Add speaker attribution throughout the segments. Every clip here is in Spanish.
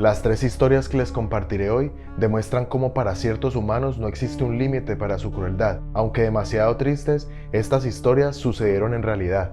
Speaker 1: Las tres historias que les compartiré hoy demuestran cómo para ciertos humanos no existe un límite para su crueldad. Aunque demasiado tristes, estas historias sucedieron en realidad.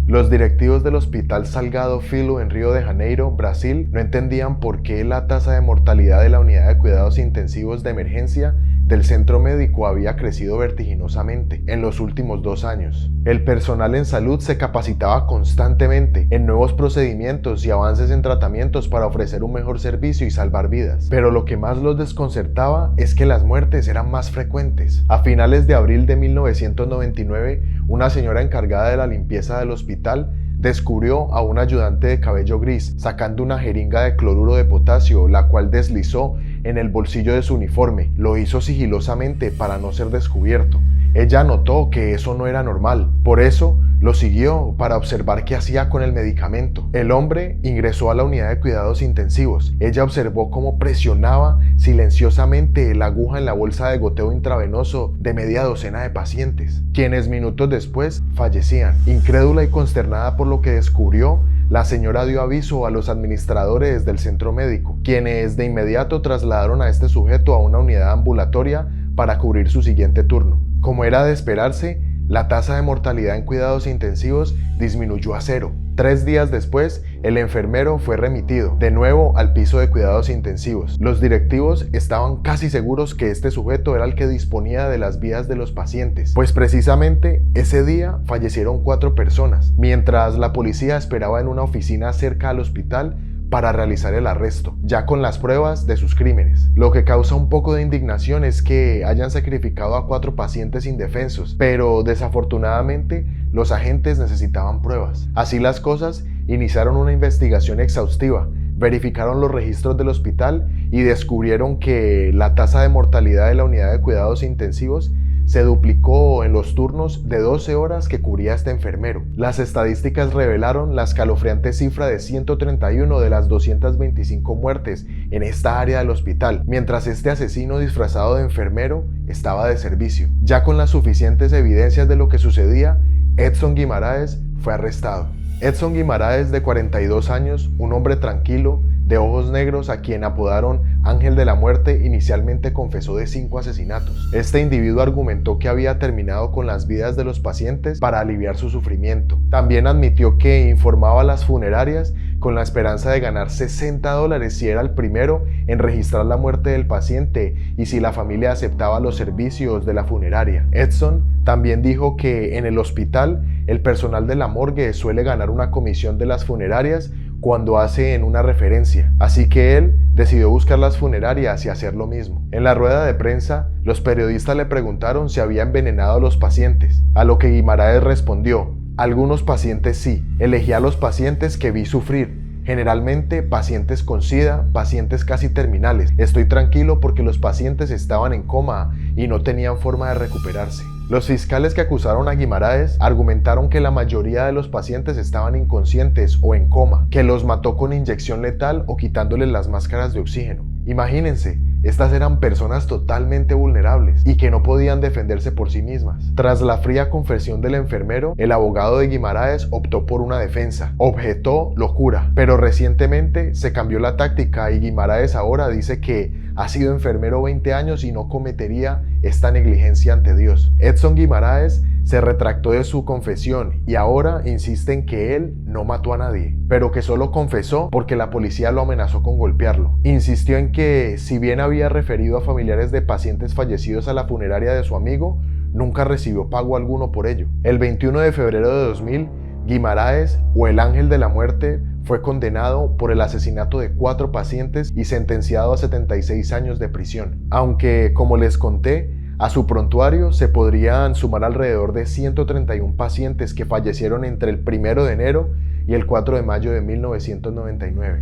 Speaker 1: Los directivos del Hospital Salgado Filho en Río de Janeiro, Brasil, no entendían por qué la tasa de mortalidad de la unidad de cuidados intensivos de emergencia del centro médico había crecido vertiginosamente en los últimos 2 años. El personal en salud se capacitaba constantemente en nuevos procedimientos y avances en tratamientos para ofrecer un mejor servicio y salvar vidas. Pero lo que más los desconcertaba es que las muertes eran más frecuentes. A finales de abril de 1999, una señora encargada de la limpieza del hospital descubrió a un ayudante de cabello gris sacando una jeringa de cloruro de potasio, la cual deslizó en el bolsillo de su uniforme. Lo hizo sigilosamente para no ser descubierto. Ella notó que eso no era normal, por eso lo siguió para observar qué hacía con el medicamento. El hombre ingresó a la unidad de cuidados intensivos. Ella observó cómo presionaba silenciosamente la aguja en la bolsa de goteo intravenoso de media docena de pacientes, quienes minutos después fallecían. Incrédula y consternada por lo que descubrió, la señora dio aviso a los administradores del centro médico, quienes de inmediato trasladaron a este sujeto a una unidad ambulatoria para cubrir su siguiente turno. Como era de esperarse, la tasa de mortalidad en cuidados intensivos disminuyó a 0. 3 días después, el enfermero fue remitido de nuevo al piso de cuidados intensivos. Los directivos estaban casi seguros que este sujeto era el que disponía de las vidas de los pacientes, pues precisamente ese día fallecieron 4 personas, mientras la policía esperaba en una oficina cerca al hospital para realizar el arresto, ya con las pruebas de sus crímenes. Lo que causa un poco de indignación es que hayan sacrificado a 4 pacientes indefensos, pero desafortunadamente los agentes necesitaban pruebas. Así las cosas, iniciaron una investigación exhaustiva, verificaron los registros del hospital y descubrieron que la tasa de mortalidad de la unidad de cuidados intensivos se duplicó en los turnos de 12 horas que cubría este enfermero. Las estadísticas revelaron la escalofriante cifra de 131 de las 225 muertes en esta área del hospital, mientras este asesino disfrazado de enfermero estaba de servicio. Ya con las suficientes evidencias de lo que sucedía, Edson Guimaraes fue arrestado. Edson Guimaraes, de 42 años, un hombre tranquilo, de ojos negros, a quien apodaron Ángel de la Muerte, inicialmente confesó de 5 asesinatos. Este individuo argumentó que había terminado con las vidas de los pacientes para aliviar su sufrimiento. También admitió que informaba a las funerarias con la esperanza de ganar $60 si era el primero en registrar la muerte del paciente y si la familia aceptaba los servicios de la funeraria. Edson también dijo que en el hospital el personal de la morgue suele ganar una comisión de las funerarias cuando hacen una referencia, así que él decidió buscar las funerarias y hacer lo mismo. En la rueda de prensa, los periodistas le preguntaron si había envenenado a los pacientes, a lo que Guimaraes respondió: algunos pacientes sí, elegí a los pacientes que vi sufrir, generalmente pacientes con SIDA, pacientes casi terminales. Estoy tranquilo porque los pacientes estaban en coma y no tenían forma de recuperarse. Los fiscales que acusaron a Guimaraes argumentaron que la mayoría de los pacientes estaban inconscientes o en coma, que los mató con inyección letal o quitándoles las máscaras de oxígeno. Imagínense, estas eran personas totalmente vulnerables y que no podían defenderse por sí mismas. Tras la fría confesión del enfermero, el abogado de Guimaraes optó por una defensa. Objetó locura, pero recientemente se cambió la táctica y Guimaraes ahora dice que ha sido enfermero 20 años y no cometería esta negligencia ante Dios. Edson Guimaraes se retractó de su confesión y ahora insiste en que él no mató a nadie, pero que solo confesó porque la policía lo amenazó con golpearlo. Insistió en que, si bien había referido a familiares de pacientes fallecidos a la funeraria de su amigo, nunca recibió pago alguno por ello. El 21 de febrero de 2000, Guimaraes, o el Ángel de la Muerte, fue condenado por el asesinato de 4 pacientes y sentenciado a 76 años de prisión. Aunque, como les conté, a su prontuario se podrían sumar alrededor de 131 pacientes que fallecieron entre el 1 de enero y el 4 de mayo de 1999.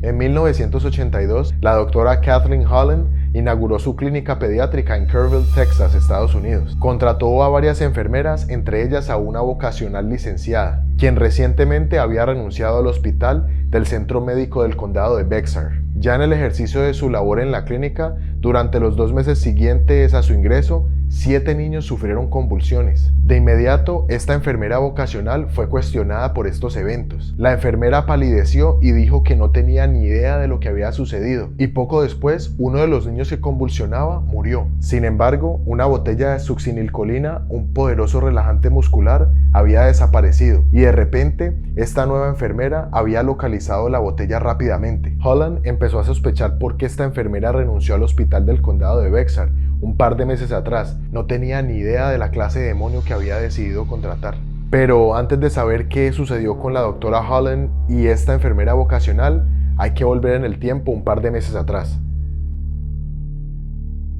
Speaker 1: En 1982, la doctora Kathleen Holland inauguró su clínica pediátrica en Kerrville, Texas, Estados Unidos. Contrató a varias enfermeras, entre ellas a una vocacional licenciada, quien recientemente había renunciado al hospital del Centro Médico del Condado de Bexar. Ya en el ejercicio de su labor en la clínica, durante los 2 meses siguientes a su ingreso, 7 niños sufrieron convulsiones. De inmediato, esta enfermera vocacional fue cuestionada por estos eventos. La enfermera palideció y dijo que no tenía ni idea de lo que había sucedido, y poco después, uno de los niños que convulsionaba murió. Sin embargo, una botella de succinilcolina, un poderoso relajante muscular, había desaparecido, y de repente, esta nueva enfermera había localizado la botella rápidamente. Holland empezó a sospechar por qué esta enfermera renunció al hospital del condado de Bexar un par de meses atrás. No tenía ni idea de la clase de demonio que había decidido contratar. Pero antes de saber qué sucedió con la doctora Holland y esta enfermera vocacional, hay que volver en el tiempo un par de meses atrás.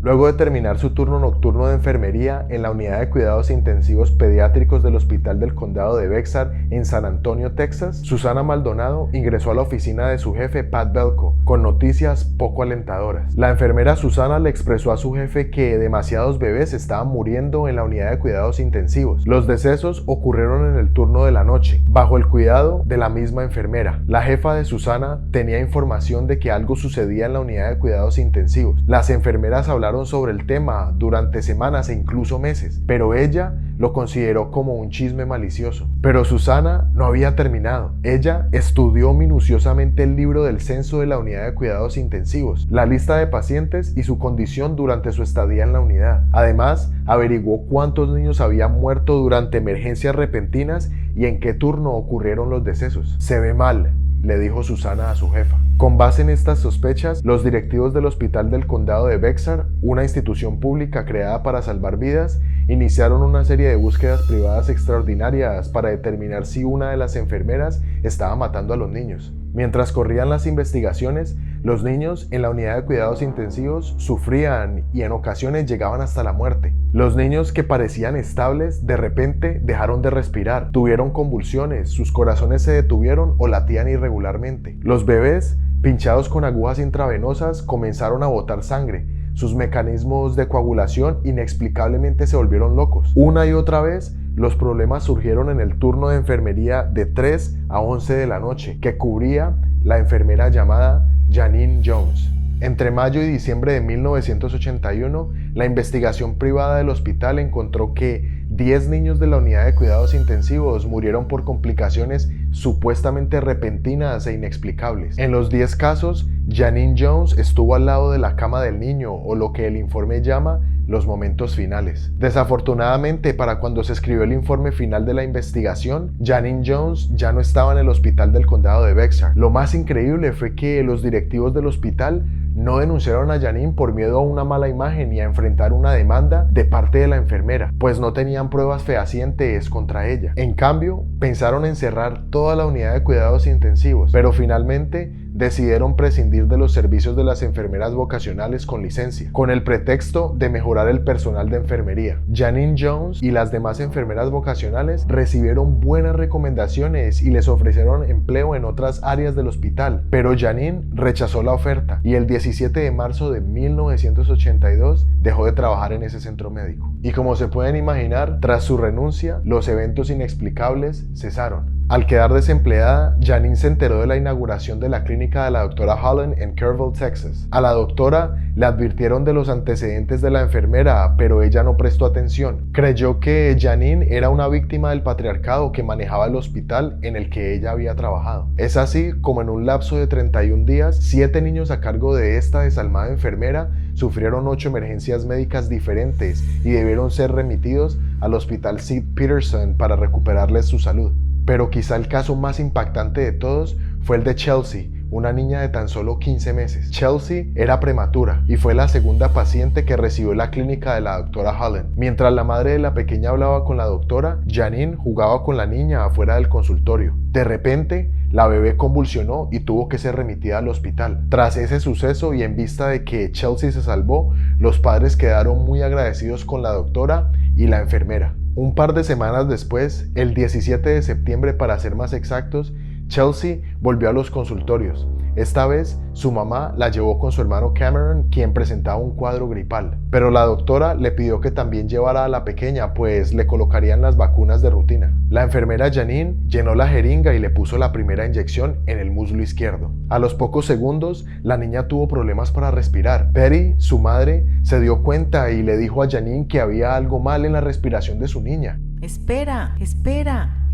Speaker 1: Luego de terminar su turno nocturno de enfermería en la unidad de cuidados intensivos pediátricos del Hospital del Condado de Bexar en San Antonio, Texas, Susana Maldonado ingresó a la oficina de su jefe Pat Belko con noticias poco alentadoras. La enfermera Susana le expresó a su jefe que demasiados bebés estaban muriendo en la unidad de cuidados intensivos. Los decesos ocurrieron en el turno de la noche, bajo el cuidado de la misma enfermera. La jefa de Susana tenía información de que algo sucedía en la unidad de cuidados intensivos. Las enfermeras hablaron sobre el tema durante semanas e incluso meses, pero ella lo consideró como un chisme malicioso. Pero Susana no había terminado. Ella estudió minuciosamente el libro del censo de la unidad de cuidados intensivos, la lista de pacientes y su condición durante su estadía en la unidad. Además, averiguó cuántos niños habían muerto durante emergencias repentinas y en qué turno ocurrieron los decesos. Se ve mal, le dijo Susana a su jefa. Con base en estas sospechas, los directivos del Hospital del Condado de Bexar, una institución pública creada para salvar vidas, iniciaron una serie de búsquedas privadas extraordinarias para determinar si una de las enfermeras estaba matando a los niños. Mientras corrían las investigaciones, los niños en la unidad de cuidados intensivos sufrían y en ocasiones llegaban hasta la muerte. Los niños que parecían estables de repente dejaron de respirar, tuvieron convulsiones, sus corazones se detuvieron o latían irregularmente. Los bebés, pinchados con agujas intravenosas, comenzaron a botar sangre. Sus mecanismos de coagulación inexplicablemente se volvieron locos. Una y otra vez, los problemas surgieron en el turno de enfermería de 3 a 11 de la noche, que cubría la enfermera llamada Janine Jones. Entre mayo y diciembre de 1981, la investigación privada del hospital encontró que 10 niños de la unidad de cuidados intensivos murieron por complicaciones supuestamente repentinas e inexplicables. En los 10 casos, Janine Jones estuvo al lado de la cama del niño, o lo que el informe llama los momentos finales. Desafortunadamente, para cuando se escribió el informe final de la investigación, Janine Jones ya no estaba en el hospital del condado de Bexar. Lo más increíble fue que los directivos del hospital no denunciaron a Janine por miedo a una mala imagen y a enfrentar una demanda de parte de la enfermera, pues no tenían pruebas fehacientes contra ella. En cambio, pensaron en cerrar toda la unidad de cuidados intensivos, pero finalmente decidieron prescindir de los servicios de las enfermeras vocacionales con licencia, con el pretexto de mejorar el personal de enfermería. Janine Jones y las demás enfermeras vocacionales recibieron buenas recomendaciones y les ofrecieron empleo en otras áreas del hospital, pero Janine rechazó la oferta y el 17 de marzo de 1982 dejó de trabajar en ese centro médico. Y como se pueden imaginar, tras su renuncia, los eventos inexplicables cesaron. Al quedar desempleada, Janine se enteró de la inauguración de la clínica de la doctora Holland en Kerrville, Texas. A la doctora le advirtieron de los antecedentes de la enfermera, pero ella no prestó atención. Creyó que Janine era una víctima del patriarcado que manejaba el hospital en el que ella había trabajado. Es así como en un lapso de 31 días, 7 niños a cargo de esta desalmada enfermera sufrieron 8 emergencias médicas diferentes y debieron ser remitidos al Hospital St. Peterson para recuperarles su salud. Pero quizá el caso más impactante de todos fue el de Chelsea, una niña de tan solo 15 meses. Chelsea era prematura y fue la segunda paciente que recibió la clínica de la doctora Holland. Mientras la madre de la pequeña hablaba con la doctora, Janine jugaba con la niña afuera del consultorio. De repente, la bebé convulsionó y tuvo que ser remitida al hospital. Tras ese suceso y en vista de que Chelsea se salvó, los padres quedaron muy agradecidos con la doctora y la enfermera. Un par de semanas después, el 17 de septiembre para ser más exactos, Chelsea volvió a los consultorios. Esta vez su mamá la llevó con su hermano Cameron, quien presentaba un cuadro gripal. Pero la doctora le pidió que también llevara a la pequeña, pues le colocarían las vacunas de rutina. La enfermera Janine llenó la jeringa y le puso la primera inyección en el muslo izquierdo. A los pocos segundos, la niña tuvo problemas para respirar. Patty, su madre, se dio cuenta y le dijo a Janine que había algo mal en la respiración de su niña.
Speaker 2: Espera,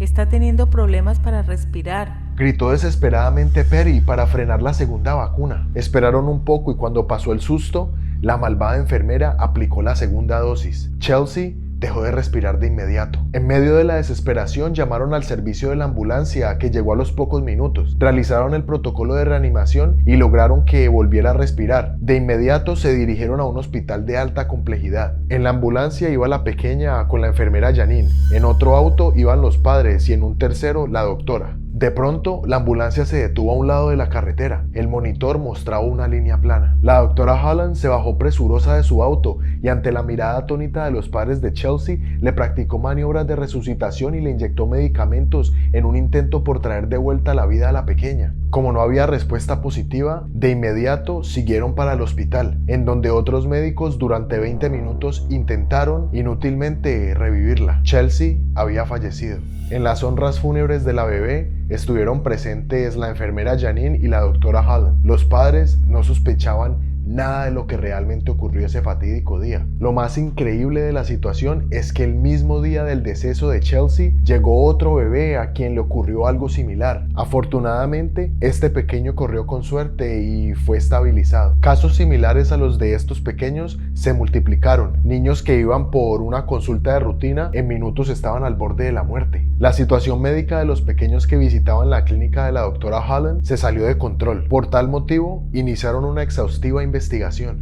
Speaker 2: está teniendo problemas para respirar.
Speaker 1: Gritó desesperadamente Patty para frenar la segunda vacuna. Esperaron un poco y cuando pasó el susto, la malvada enfermera aplicó la segunda dosis. Chelsea dejó de respirar de inmediato. En medio de la desesperación llamaron al servicio de la ambulancia, que llegó a los pocos minutos. Realizaron el protocolo de reanimación y lograron que volviera a respirar. De inmediato se dirigieron a un hospital de alta complejidad. En la ambulancia iba la pequeña con la enfermera Janine. En otro auto iban los padres y en un tercero la doctora. De pronto, la ambulancia se detuvo a un lado de la carretera. El monitor mostraba una línea plana. La doctora Holland se bajó presurosa de su auto y ante la mirada atónita de los padres de Chelsea, le practicó maniobras de resucitación y le inyectó medicamentos en un intento por traer de vuelta la vida a la pequeña. Como no había respuesta positiva, de inmediato siguieron para el hospital, en donde otros médicos durante 20 minutos intentaron inútilmente revivirla. Chelsea había fallecido. En las honras fúnebres de la bebé estuvieron presentes la enfermera Janine y la doctora Holland. Los padres no sospechaban nada de lo que realmente ocurrió ese fatídico día. Lo más increíble de la situación es que el mismo día del deceso de Chelsea llegó otro bebé a quien le ocurrió algo similar. Afortunadamente, este pequeño corrió con suerte y fue estabilizado. Casos similares a los de estos pequeños se multiplicaron. Niños que iban por una consulta de rutina en minutos estaban al borde de la muerte. La situación médica de los pequeños que visitaban la clínica de la doctora Holland se salió de control. Por tal motivo, iniciaron una exhaustiva investigación.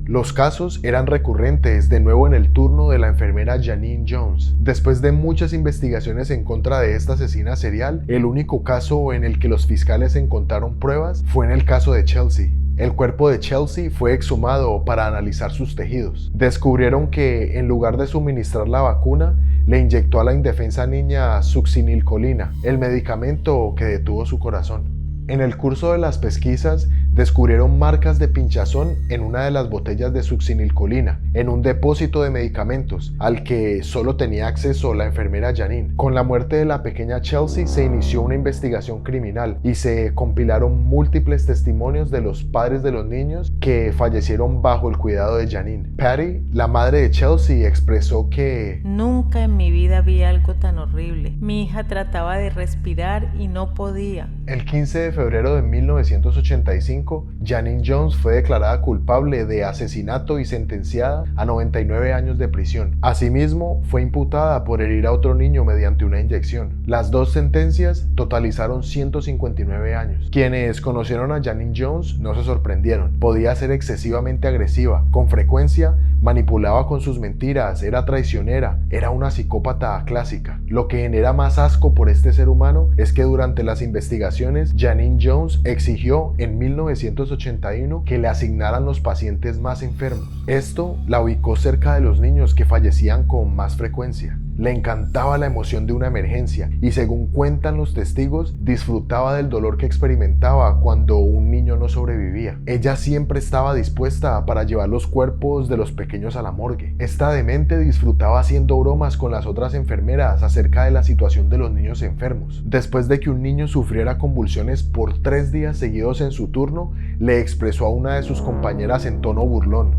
Speaker 1: Los casos eran recurrentes, de nuevo en el turno de la enfermera Janine Jones. Después de muchas investigaciones en contra de esta asesina serial, el único caso en el que los fiscales encontraron pruebas fue en el caso de Chelsea. El cuerpo de Chelsea fue exhumado para analizar sus tejidos. Descubrieron que, en lugar de suministrar la vacuna, le inyectó a la indefensa niña succinilcolina, el medicamento que detuvo su corazón. En el curso de las pesquisas, descubrieron marcas de pinchazón en una de las botellas de succinilcolina, en un depósito de medicamentos, al que solo tenía acceso la enfermera Janine. Con la muerte de la pequeña Chelsea se inició una investigación criminal y se compilaron múltiples testimonios de los padres de los niños que fallecieron bajo el cuidado de Janine. Patty, la madre de Chelsea, expresó que
Speaker 2: nunca en mi vida vi algo tan horrible. Mi hija trataba de respirar y no podía.
Speaker 1: El 15 de febrero de 1985, Janine Jones fue declarada culpable de asesinato y sentenciada a 99 años de prisión. Asimismo, fue imputada por herir a otro niño mediante una inyección. Las dos sentencias totalizaron 159 años. Quienes conocieron a Janine Jones no se sorprendieron. Podía ser excesivamente agresiva. Con frecuencia, manipulaba con sus mentiras, era traicionera, era una psicópata clásica. Lo que genera más asco por este ser humano es que durante las investigaciones, Janine Jones exigió en 1981 que le asignaran los pacientes más enfermos. Esto la ubicó cerca de los niños que fallecían con más frecuencia. Le encantaba la emoción de una emergencia y, según cuentan los testigos, disfrutaba del dolor que experimentaba cuando un niño no sobrevivía. Ella siempre estaba dispuesta para llevar los cuerpos de los pequeños a la morgue. Esta demente disfrutaba haciendo bromas con las otras enfermeras acerca de la situación de los niños enfermos. Después de que un niño sufriera convulsiones por 3 días seguidos en su turno, le expresó a una de sus compañeras en tono burlón: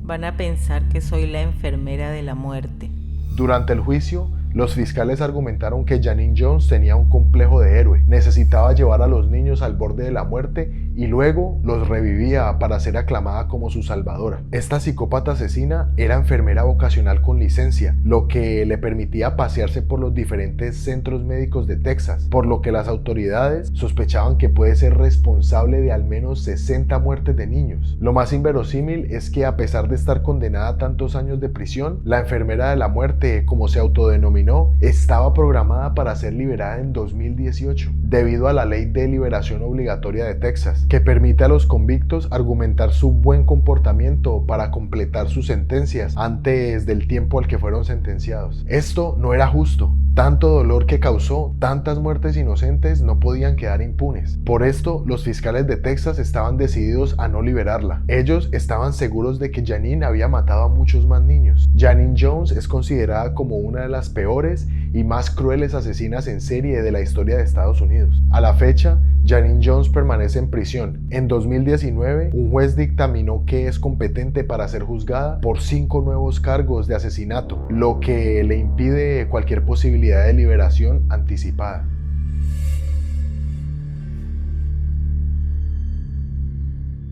Speaker 2: Van a pensar que soy la enfermera de la muerte.
Speaker 1: Durante el juicio, los fiscales argumentaron que Janine Jones tenía un complejo de héroe, necesitaba llevar a los niños al borde de la muerte y luego los revivía para ser aclamada como su salvadora. Esta psicópata asesina era enfermera vocacional con licencia, lo que le permitía pasearse por los diferentes centros médicos de Texas, por lo que las autoridades sospechaban que puede ser responsable de al menos 60 muertes de niños. Lo más inverosímil es que, a pesar de estar condenada a tantos años de prisión, la enfermera de la muerte, como se autodenominó, estaba programada para ser liberada en 2018, debido a la ley de liberación obligatoria de Texas. horas, que permite a los convictos argumentar su buen comportamiento para completar sus sentencias antes del tiempo al que fueron sentenciados. Esto no era justo. Tanto dolor que causó, tantas muertes inocentes no podían quedar impunes. Por esto, los fiscales de Texas estaban decididos a no liberarla. Ellos estaban seguros de que Janine había matado a muchos más niños. Janine Jones es considerada como una de las peores y más crueles asesinas en serie de la historia de Estados Unidos. A la fecha, Janine Jones permanece en prisión. En 2019, un juez dictaminó que es competente para ser juzgada por 5 nuevos cargos de asesinato, lo que le impide cualquier posibilidad de liberación anticipada.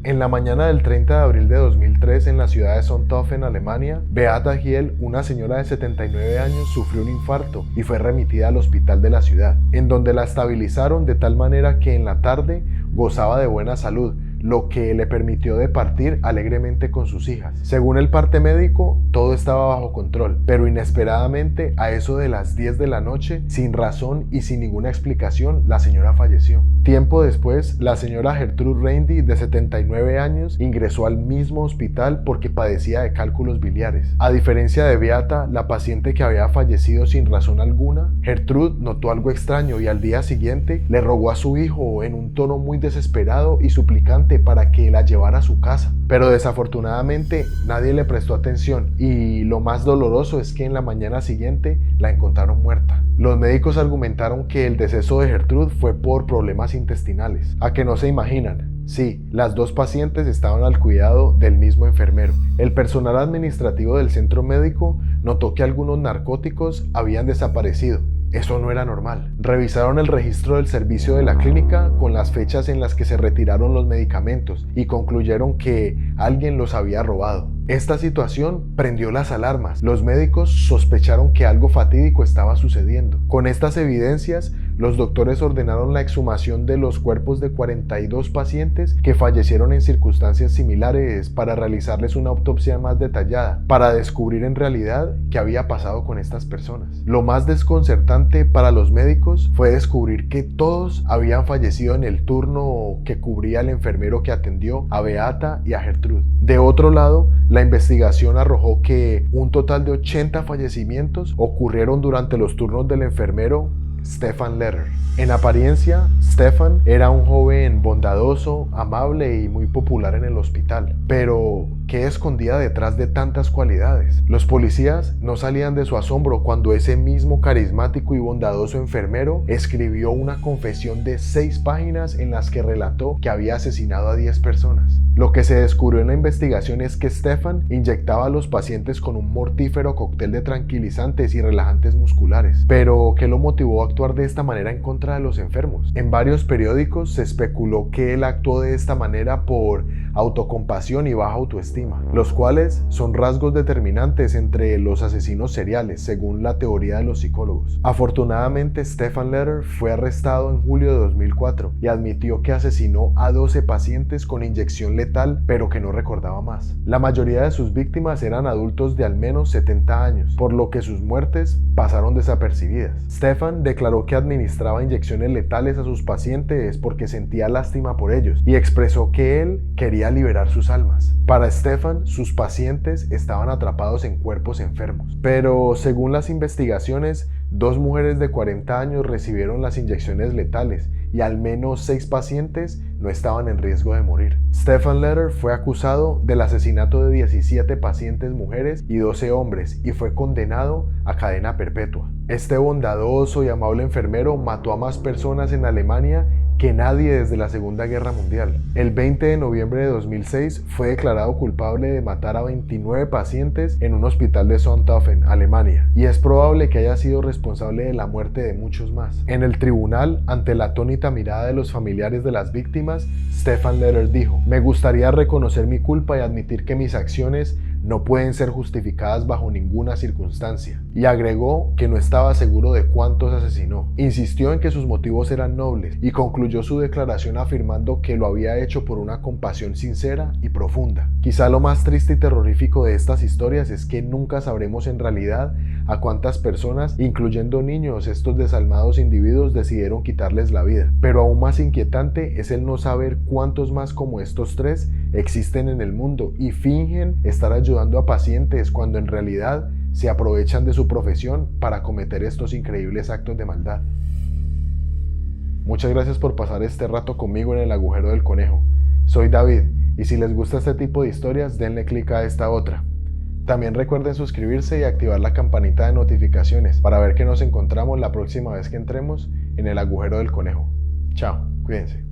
Speaker 1: En la mañana del 30 de abril de 2003, en la ciudad de Sonthofen, en Alemania, Beata Giel, una señora de 79 años, sufrió un infarto y fue remitida al hospital de la ciudad, en donde la estabilizaron de tal manera que en la tarde gozaba de buena salud, lo que le permitió de partir alegremente con sus hijas. Según el parte médico, todo estaba bajo control, pero inesperadamente, a eso de las 10 de la noche, sin razón y sin ninguna explicación, la señora falleció. Tiempo después, la señora Gertrude Reindy, de 79 años, ingresó al mismo hospital porque padecía de cálculos biliares. A diferencia de Beata, la paciente que había fallecido sin razón alguna, Gertrude notó algo extraño y al día siguiente le rogó a su hijo en un tono muy desesperado y suplicante para que la llevara a su casa. Pero desafortunadamente nadie le prestó atención y lo más doloroso es que en la mañana siguiente la encontraron muerta. Los médicos argumentaron que el deceso de Gertrude fue por problemas intestinales. ¿A que no se imaginan? Sí, las dos pacientes estaban al cuidado del mismo enfermero. El personal administrativo del centro médico notó que algunos narcóticos habían desaparecido. Eso no era normal. Revisaron el registro del servicio de la clínica con las fechas en las que se retiraron los medicamentos y concluyeron que alguien los había robado. Esta situación prendió las alarmas. Los médicos sospecharon que algo fatídico estaba sucediendo. Con estas evidencias, los doctores ordenaron la exhumación de los cuerpos de 42 pacientes que fallecieron en circunstancias similares para realizarles una autopsia más detallada, para descubrir en realidad qué había pasado con estas personas. Lo más desconcertante para los médicos fue descubrir que todos habían fallecido en el turno que cubría el enfermero que atendió a Beata y a Gertrude. De otro lado, la investigación arrojó que un total de 80 fallecimientos ocurrieron durante los turnos del enfermero Stefan Leder. En apariencia, Stefan era un joven bondadoso, amable y muy popular en el hospital. Pero, ¿qué escondía detrás de tantas cualidades? Los policías no salían de su asombro cuando ese mismo carismático y bondadoso enfermero escribió una confesión de 6 páginas en las que relató que había asesinado a 10 personas. Lo que se descubrió en la investigación es que Stefan inyectaba a los pacientes con un mortífero cóctel de tranquilizantes y relajantes musculares. Pero, ¿qué lo motivó a actuar de esta manera en contra de los enfermos? En varios periódicos se especuló que él actuó de esta manera por autocompasión y baja autoestima, los cuales son rasgos determinantes entre los asesinos seriales, según la teoría de los psicólogos. Afortunadamente, Stefan Leder fue arrestado en julio de 2004 y admitió que asesinó a 12 pacientes con inyección letal, pero que no recordaba más. La mayoría de sus víctimas eran adultos de al menos 70 años, por lo que sus muertes pasaron desapercibidas. Stefan declaró que administraba inyecciones letales a sus pacientes porque sentía lástima por ellos y expresó que él quería liberar sus almas. Para Stefan, sus pacientes estaban atrapados en cuerpos enfermos. Pero según las investigaciones, 2 mujeres de 40 años recibieron las inyecciones letales y al menos 6 pacientes no estaban en riesgo de morir. Stefan Leder fue acusado del asesinato de 17 pacientes mujeres y 12 hombres y fue condenado a cadena perpetua. Este bondadoso y amable enfermero mató a más personas en Alemania que nadie desde la Segunda Guerra Mundial. El 20 de noviembre de 2006 fue declarado culpable de matar a 29 pacientes en un hospital de Sonthofen, Alemania, y es probable que haya sido responsable de la muerte de muchos más. En el tribunal, ante la atónita mirada de los familiares de las víctimas, Stefan Leder dijo: "Me gustaría reconocer mi culpa y admitir que mis acciones no pueden ser justificadas bajo ninguna circunstancia. Y agregó que no estaba seguro de cuántos asesinó. Insistió en que sus motivos eran nobles y concluyó su declaración afirmando que lo había hecho por una compasión sincera y profunda. Quizá lo más triste y terrorífico de estas historias es que nunca sabremos en realidad a cuántas personas, incluyendo niños, estos desalmados individuos decidieron quitarles la vida. Pero aún más inquietante es el no saber cuántos más como estos tres existen en el mundo y fingen estar ayudando a pacientes cuando en realidad se aprovechan de su profesión para cometer estos increíbles actos de maldad. Muchas gracias por pasar este rato conmigo en el agujero del conejo. Soy David y si les gusta este tipo de historias, denle clic a esta otra. También recuerden suscribirse y activar la campanita de notificaciones para ver que nos encontramos la próxima vez que entremos en el agujero del conejo. Chao, cuídense.